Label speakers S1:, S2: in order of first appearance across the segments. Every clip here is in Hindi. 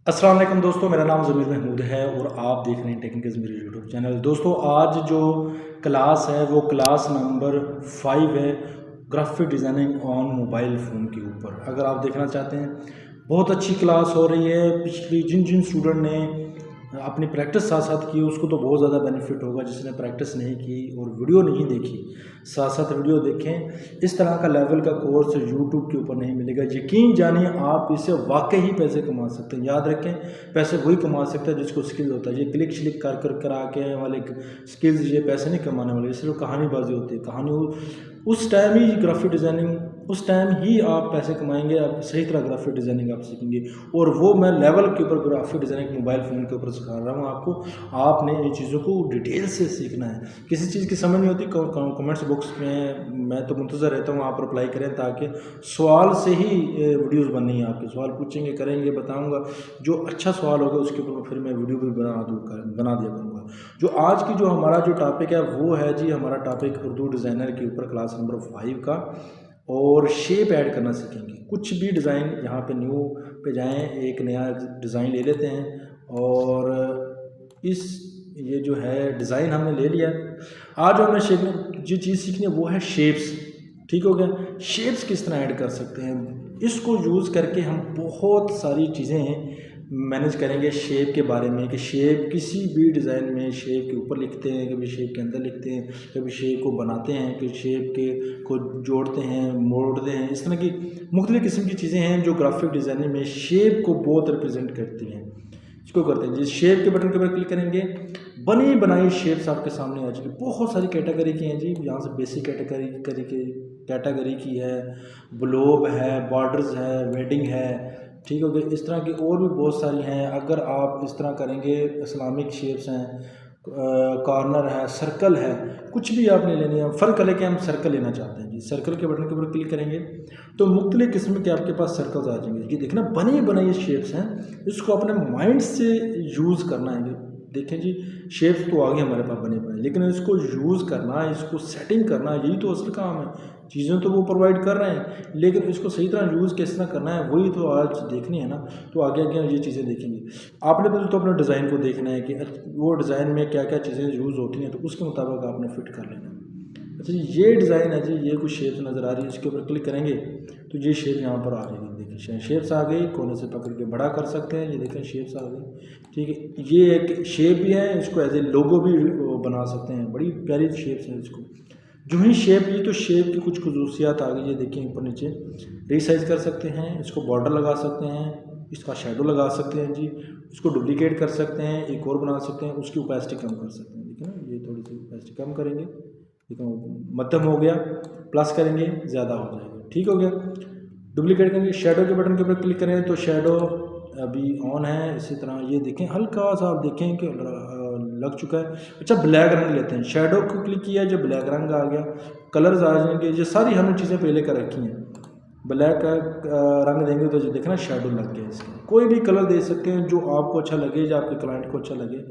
S1: अस्सलाम वालेकुम दोस्तों, मेरा नाम ज़मीर महमूद है और आप देख रहे हैं टेक्निकल ज़मीर यूट्यूब चैनल। दोस्तों, आज जो क्लास है वो क्लास नंबर 5 है, graphic designing on mobile phone के ऊपर। अगर आप देखना चाहते हैं, बहुत अच्छी क्लास हो रही है। पिछली जिन जिन स्टूडेंट ने अपनी प्रैक्टिस साथ साथ की उसको तो बहुत ज़्यादा बेनिफिट होगा। जिसने प्रैक्टिस नहीं की और वीडियो नहीं देखी, साथ साथ वीडियो देखें। इस तरह का लेवल का कोर्स यूट्यूब के ऊपर नहीं मिलेगा। यकीन जानिए, आप इससे वाकई ही पैसे कमा सकते हैं। याद रखें, पैसे वही कमा सकता है जिसको स्किल होता है। ये क्लिक श्लिक कर करा के वाले स्किल्स ये पैसे नहीं कमाने वाले। सिर्फ कहानीबाजी होती है। कहानी उस टाइम ही ग्राफिक डिज़ाइनिंग, उस टाइम ही आप पैसे कमाएंगे। आप सही तरह ग्राफिक डिज़ाइनिंग आप सीखेंगे और वो मैं लेवल के ऊपर ग्राफिक डिज़ाइनिंग मोबाइल फ़ोन के ऊपर सिखा रहा हूँ आपको। आपने इन चीज़ों को डिटेल से सीखना है। किसी चीज़ की समझ नहीं होती, कमेंट्स बॉक्स में मैं तो मुंतज़र रहता हूँ, आप रिप्लाई करें, ताकि सवाल से ही वीडियोस बननी है। आपके सवाल पूछेंगे, करेंगे, बताऊँगा। जो अच्छा सवाल होगा उसके ऊपर फिर मैं वीडियो भी बना दिया करूँगा। जो आज की जो हमारा जो टॉपिक है वो है जी, हमारा टॉपिक उर्दू डिज़ाइनर के ऊपर क्लास नंबर 5 का। और शेप ऐड करना सीखेंगे। कुछ भी डिज़ाइन यहाँ पे न्यू पे जाएं, एक नया डिज़ाइन ले लेते हैं और इस ये जो है डिज़ाइन हमने ले लिया। आज हमें जो चीज़ सीखनी है वो है शेप्स। ठीक हो गया। शेप्स किस तरह ऐड कर सकते हैं, इसको यूज़ करके हम बहुत सारी चीज़ें मैनेज करेंगे शेप के बारे में। कि शेप किसी भी डिज़ाइन में शेप के ऊपर लिखते हैं, कभी शेप के अंदर लिखते हैं, कभी शेप को बनाते हैं, कि शेप के को जोड़ते हैं, मोड़ते हैं। इस तरह की मुख्तलिफ़ किस्म की चीज़ें हैं जो ग्राफिक डिज़ाइनिंग में शेप को बहुत रिप्रेजेंट करती हैं। इसको करते हैं, जिस शेप के बटन के ऊपर क्लिक करेंगे, बनी बनाई शेप्स आपके सामने आ जाएगी। बहुत सारी कैटेगरी की हैं जी। यहाँ से बेसिक कैटेगरी की है, ब्लोब है, बॉर्डर्स है, वेडिंग है। ठीक हो गया। इस तरह की और भी बहुत सारी हैं। अगर आप इस तरह करेंगे, इस्लामिक शेप्स हैं, कॉर्नर है, सर्कल है, कुछ भी आपने लेनी है। फ़र्क है कि हम सर्कल लेना चाहते हैं जी। सर्कल के बटन के ऊपर क्लिक करेंगे तो मुख्तलिफ़ किस्म के आपके पास सर्कल्स आ जाएंगे। ये देखना, बनी बनाई शेप्स हैं। इसको अपने माइंड से यूज़ करना है। देखें जी, शेप्स तो आ गए हमारे पास बने बनाए, लेकिन इसको यूज़ करना, इसको सेटिंग करना, यही तो असल काम है। चीज़ें तो वो प्रोवाइड कर रहे हैं, लेकिन इसको सही तरह यूज़ किस तरह करना है वही तो आज देखनी है ना। तो आगे आगे ये चीज़ें देखेंगे। आपने पहले तो अपने डिज़ाइन को देखना है कि वो डिज़ाइन में क्या क्या चीज़ें यूज़ होती हैं, तो उसके मुताबिक आपने फिट कर लेना है। अच्छा जी, ये डिज़ाइन है जी, ये कुछ शेप्स नज़र आ रही है। इसके ऊपर क्लिक करेंगे तो ये शेप यहाँ पर आ जाएगी। देखिए शेप्स आ गई, कोने से पकड़ के बड़ा कर सकते हैं। ये देखें शेप्स आ गई। ठीक है, ये एक शेप भी है, इसको एज ए लोगो भी बना सकते हैं। बड़ी प्यारी शेप्स हैं। इसको जो ही शेप ली तो शेप की कुछ खसूसियात आ गई। ये देखिए ऊपर नीचे रीसाइज कर सकते हैं, इसको बॉर्डर लगा सकते हैं, इसका शेडो लगा सकते हैं जी, इसको डुप्लीकेट कर सकते हैं, एक और बना सकते हैं, उसकी ओपेसिटी कम कर सकते हैं। देखिए ना, ये थोड़ी सी ओपेसिटी कम करेंगे, ठीक है, मध्यम हो गया, प्लस करेंगे ज़्यादा हो जाएगा। ठीक हो गया। डुप्लीकेट करेंगे, शेडो के बटन के ऊपर क्लिक करें तो शेडो अभी ऑन है। इसी तरह ये देखें, हल्का सा आप देखें कि लग चुका है। अच्छा, ब्लैक रंग लेते हैं। शेडो को क्लिक किया, जो ब्लैक रंग आ गया, कलर्स आ जाएंगे। ये सारी हमने चीज़ें पहले कर रखी हैं। ब्लैक रंग देंगे तो जो देखना शेडो लग गया। इसका कोई भी कलर दे सकते हैं जो आपको अच्छा लगे, जो आपके क्लाइंट को अच्छा लगे।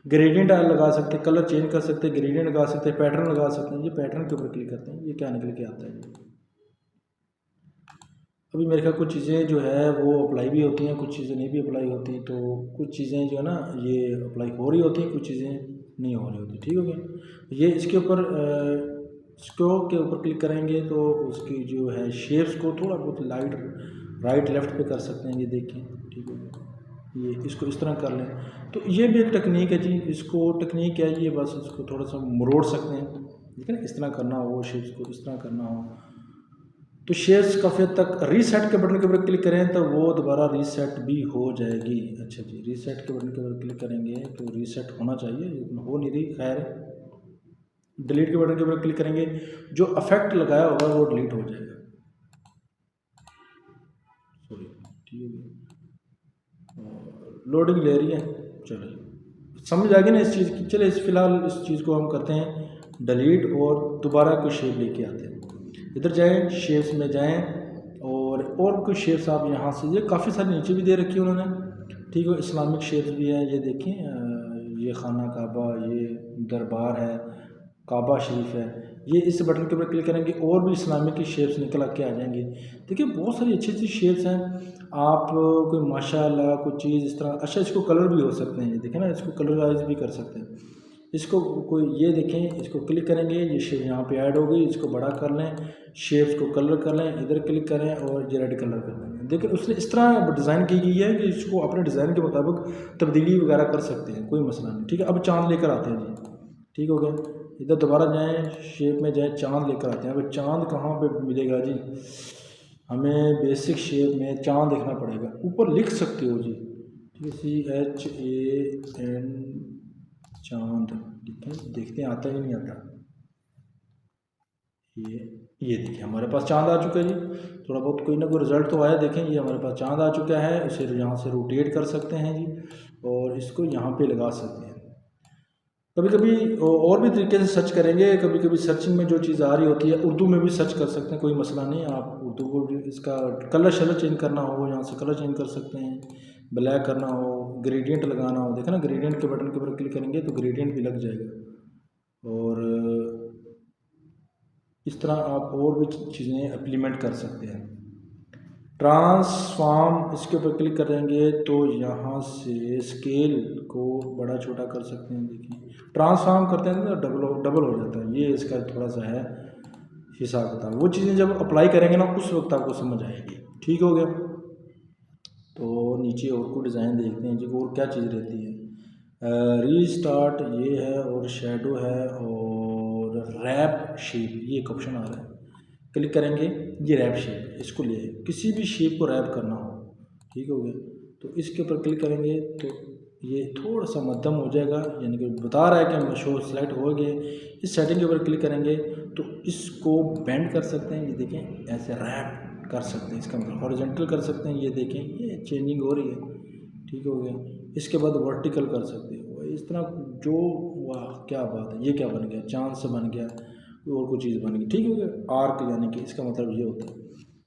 S1: ग्रेडियंट लगा सकते हैं, कलर चेंज कर सकते हैं, ग्रेडियंट लगा सकते हैं, पैटर्न लगा सकते हैं। ये पैटर्न के ऊपर क्लिक करते हैं, ये क्या निकल के आता है। अभी मेरे ख्याल कुछ चीज़ें जो है वो अप्लाई भी होती हैं, कुछ चीज़ें नहीं भी अप्लाई होती। तो कुछ चीज़ें जो है ना ये अप्लाई हो रही होती हैं, कुछ चीज़ें नहीं हो रही होती। ठीक हो गया। ये इसके ऊपर स्ट्रोक के ऊपर क्लिक करेंगे तो उसकी जो है शेप्स को थोड़ा बहुत लाइट राइट लेफ़्ट पे कर सकते हैं। ये देखें, ठीक है, ये इसको इस तरह कर लें। तो ये भी एक टेक्निक है जी। इसको टेक्निक क्या है, ये बस इसको थोड़ा सा मरोड़ सकते हैं। ठीक है ना, इस तरह करना हो, शेप्स को इस तरह करना हो तो शेप्स काफ़ी हद तक रीसेट के बटन के ऊपर क्लिक करें तो वो दोबारा रीसेट भी हो जाएगी। अच्छा जी, रीसेट के बटन के ऊपर क्लिक करेंगे तो रीसेट होना चाहिए, लेकिन हो नहीं रही। खैर, डिलीट के बटन के ऊपर क्लिक करेंगे, जो इफेक्ट लगाया होगा वो डिलीट हो जाएगा। सॉरी, ठीक है, लोडिंग ले रही है। चलो समझ आ गई ना इस चीज़ की। चले फिलहाल इस चीज़ को हम करते हैं डिलीट और दोबारा कोई शेप लेके आते हैं। इधर जाएं, शेप्स में जाएं और कुछ शेप्स आप यहाँ से, ये काफ़ी सारी नीचे भी दे रखी है उन्होंने। ठीक है, इस्लामिक शेप्स भी हैं। ये देखें, ये खाना काबा, ये दरबार है, काबा शरीफ है, ये इस बटन के ऊपर क्लिक करेंगे और भी इस्लामिक की शेप्स निकल के आ जाएंगी। देखिए बहुत सारी अच्छी अच्छी शेप्स हैं। आप कोई माशाल्लाह कोई चीज़ इस तरह, अच्छा इसको कलर भी हो सकते हैं, ये देखें ना, इसको कलराइज भी कर सकते हैं। इसको कोई ये देखें, इसको क्लिक करेंगे, ये शेप यहाँ पे ऐड हो गई, इसको बड़ा कर लें, शेप्स को कलर कर लें, इधर क्लिक करें और ये रेड कलर कर देंगे। देखिए उसने इस तरह डिज़ाइन की गई है कि इसको अपने डिज़ाइन के मुताबिक तब्दीली वगैरह कर सकते हैं, कोई मसला नहीं। ठीक है, अब चाँद लेकर आते हैं जी। ठीक हो गया, इधर दोबारा जाएं, शेप में जाएं, चाँद लेकर आते हैं। अब चाँद कहाँ पे मिलेगा जी, हमें बेसिक शेप में चाँद देखना पड़ेगा। ऊपर लिख सकते हो जी, ठीक है, CHAN चाँद लिखें, देखते हैं आता ही नहीं आता। ये देखिए हमारे पास चाँद आ चुका है जी, थोड़ा बहुत कोई ना कोई रिज़ल्ट तो आया। देखें ये हमारे पास चाँद आ चुका है, इसे यहाँ से रोटेट कर सकते हैं जी और इसको यहाँ पे लगा सकते हैं। कभी कभी और भी तरीके से सर्च करेंगे, कभी कभी सर्चिंग में जो चीज़ आ रही होती है उर्दू में भी सर्च कर सकते हैं, कोई मसला नहीं। आप उर्दू को भी, इसका कलर शलर चेंज करना हो यहाँ से कलर चेंज कर सकते हैं, ब्लैक करना हो, ग्रेडियंट लगाना हो, देखा ना ग्रेडियंट के बटन के ऊपर क्लिक करेंगे तो ग्रेडियंट भी लग जाएगा। और इस तरह आप और भी चीज़ें इम्प्लीमेंट कर सकते हैं। ट्रांसफॉर्म, इसके ऊपर क्लिक करेंगे तो यहाँ से स्केल को बड़ा छोटा कर सकते हैं। देखिए ट्रांसफॉर्म करते हैं तो डबल हो जाता है, ये इसका थोड़ा सा है हिसाब किताब। वो चीज़ें जब अप्लाई करेंगे ना उस वक्त आपको समझ आएगी। ठीक हो गया, तो नीचे और कोई डिज़ाइन देखते हैं जी, और क्या चीज़ रहती है। रीस्टार्ट ये है और शेडो है और रैप शेप, ये एक ऑप्शन आ रहा है, क्लिक करेंगे, ये रैप शेप, इसको ले किसी भी शेप को रैप करना हो। ठीक हो गया, तो इसके ऊपर क्लिक करेंगे तो ये थोड़ा सा मध्यम हो जाएगा, यानी कि बता रहा है कि हम शो सेलेक्ट हो गए। इस सेटिंग के ऊपर क्लिक करेंगे तो इसको बेंड कर सकते हैं, ये देखें ऐसे रैप कर सकते हैं, इसका मतलब हॉरिजॉन्टल कर सकते हैं, ये देखें ये चेंजिंग हो रही है। ठीक हो गया, इसके बाद वर्टिकल कर सकते हो इस तरह जो, वाह क्या बात है, ये क्या बन गया, चांद से बन गया और कोई चीज़ बन गई। ठीक हो गया, आर्क यानी कि इसका मतलब ये होता है।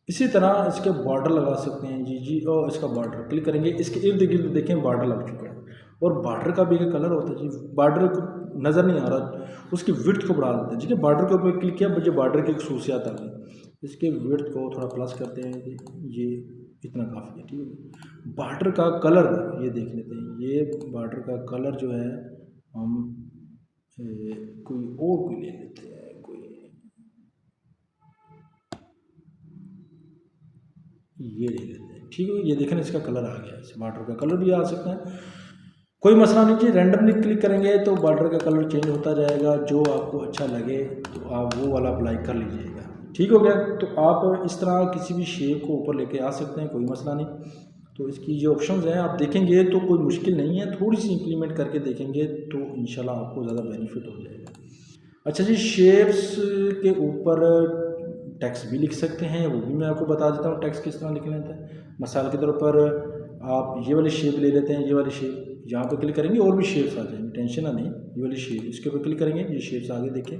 S1: इसी तरह इसके बॉर्डर लगा सकते हैं जी और इसका बॉर्डर क्लिक करेंगे, इसके इर्द गिर्द देखें बॉर्डर लग चुका है। और बॉर्डर का भी एक कलर होता है जी, बॉर्डर को नज़र नहीं आ रहा, उसकी विड्थ को बढ़ा देते हैं। ठीक है, बॉर्डर के ऊपर क्लिक किया, मुझे बॉर्डर की खसूसियात आ गई, इसके विड्थ को थोड़ा प्लस करते हैं, ये इतना काफ़ी है। ठीक है, बॉर्डर का कलर ये देख लेते हैं, ये बॉर्डर का कलर जो है हम कोई ले लेते हैं, ये ले लेते हैं। ठीक है, ये देखें इसका कलर आ गया, इस बॉर्डर का कलर भी आ सकता है, कोई मसला नहीं जी। रैंडमली क्लिक करेंगे तो बॉर्डर का कलर चेंज होता जाएगा, जो आपको अच्छा लगे तो आप वो वाला अप्लाई कर लीजिएगा। ठीक हो गया, तो आप इस तरह किसी भी शेप को ऊपर लेके आ सकते हैं, कोई मसला नहीं। तो इसकी जो ऑप्शंस हैं आप देखेंगे तो कोई मुश्किल नहीं है, थोड़ी सी इंप्लीमेंट करके देखेंगे तो इंशाल्लाह आपको ज़्यादा बेनिफिट हो जाएगा। अच्छा जी, शेप्स के ऊपर टेक्स्ट भी लिख सकते हैं, वो भी मैं आपको बता देता हूँ टेक्स्ट किस तरह लिख लेते हैं। मिसाल के तौर पर आप ये वाली शेप ले लेते हैं, ये वाली शेप यहाँ पे क्लिक करेंगे और भी शेप्स आ जाएंगे, टेंशन ना नहीं। ये वाली शेप, इसके ऊपर क्लिक करेंगे, ये शेप्स आगे देखें,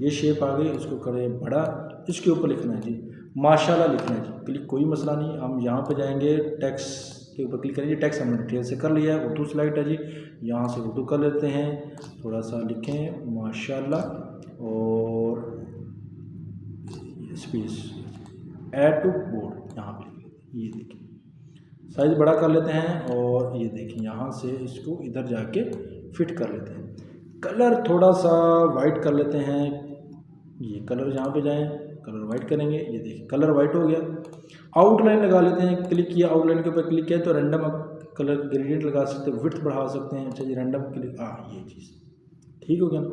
S1: ये शेप आ गई, इसको करें बड़ा, इसके ऊपर लिखना है जी माशाल्लाह लिखना है जी, क्लिक कोई मसला नहीं। हम यहाँ पे जाएंगे, टेक्स्ट के ऊपर क्लिक करेंगे, टेक्स्ट हमने डिटेल से कर लिया है, उर्दू सेलेक्ट है जी, यहाँ से उर्दू कर लेते हैं, थोड़ा सा लिखें माशाल्लाह और स्पेस ऐड टू बोर्ड यहाँ पे, ये देखिए साइज़ बड़ा कर लेते हैं और ये देखिए यहाँ से इसको इधर जाके फिट कर लेते हैं। कलर थोड़ा सा वाइट कर लेते हैं, ये कलर यहाँ पे जाएं, कलर वाइट करेंगे, ये देखिए कलर वाइट हो गया। आउटलाइन लगा लेते हैं, क्लिक किया, आउटलाइन के ऊपर क्लिक किया तो रैंडम कलर ग्रेडियंट लगा सकते हैं, विड्थ बढ़ा सकते हैं। अच्छा जी, रैंडम क्लिक, ये चीज़ ठीक हो गया ना,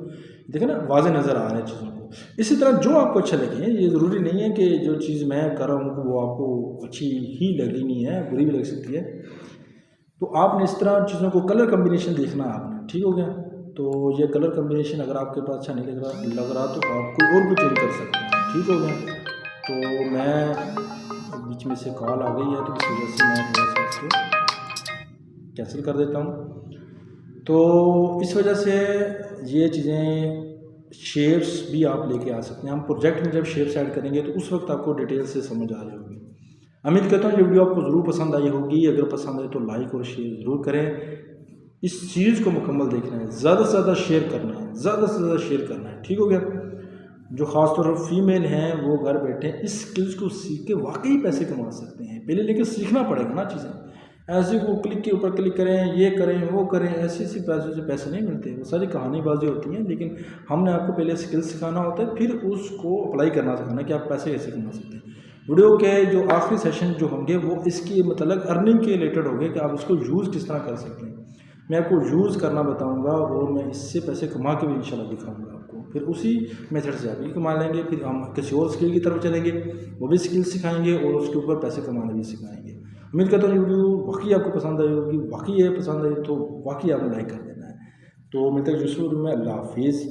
S1: देखें ना वाज़े नज़र आ रहा है चीज़ों को। इसी तरह जो आपको अच्छा लगे, ये ज़रूरी नहीं है कि जो चीज़ मैं कर रहा हूँ वो आपको अच्छी ही लगनी है, बुरी भी लग सकती है। तो आपने इस तरह चीज़ों को कलर कम्बिनेशन देखना है आपने। ठीक हो गया, तो ये कलर कम्बिनेशन अगर आपके पास अच्छा नहीं लग रहा तो आप कोई और भी चेंज कर सकते हैं। ठीक हो गया, तो मैं बीच में से कॉल आ गई है तो इस वजह से मैं थोड़ा सा इसको कैंसिल कर देता हूँ। तो इस वजह से ये चीज़ें शेप्स भी आप लेके आ सकते हैं। हम प्रोजेक्ट में जब शेप्स ऐड करेंगे तो उस वक्त आपको डिटेल से समझ आ जाएगी। उम्मीद करता हूँ ये वीडियो आपको ज़रूर पसंद आई होगी, अगर पसंद आए तो लाइक और शेयर ज़रूर करें। इस चीज़ को मुकम्मल देखना है, ज़्यादा से ज़्यादा शेयर करना है, ज़्यादा से ज़्यादा शेयर करना है। ठीक हो गया। जो ख़ासतौर पर फीमेल हैं वो घर बैठे इस स्किल्स को सीख के वाकई पैसे कमा सकते हैं। पहले लेकिन सीखना पड़ेगा ना चीज़ें, ऐसे को क्लिक के ऊपर क्लिक करें, ये करें वो करें, ऐसे पैसों से पैसे नहीं मिलते। वो सारी कहानीबाजी होती हैं। लेकिन हमने आपको पहले स्किल्स सिखाना होता है, फिर उसको अप्लाई करना सिखाना कि आप पैसे कैसे कमा सकते हैं। वीडियो के जो आखिरी सेशन जो होंगे वो इसकी मतलब अर्निंग के रिलेटेड होंगे कि आप उसको यूज़ किस तरह कर सकते हैं। मैं आपको यूज़ करना बताऊंगा और मैं इससे पैसे कमा के भी इंशाल्लाह दिखाऊंगा आपको। फिर उसी मेथड से आप भी कमा लेंगे। फिर हम किसी और स्किल की तरफ चलेंगे, वो भी स्किल सिखाएंगे और उसके ऊपर पैसे कमाना भी सिखाएंगे। उम्मीद करता हूँ वीडियो वाकई आपको पसंद आई होगी। वाकई ये पसंद आई तो वाकई आपने लाइक कर देना है। तो मिलते हैं दूसरी वीडियो में। अल्लाह हाफिज़।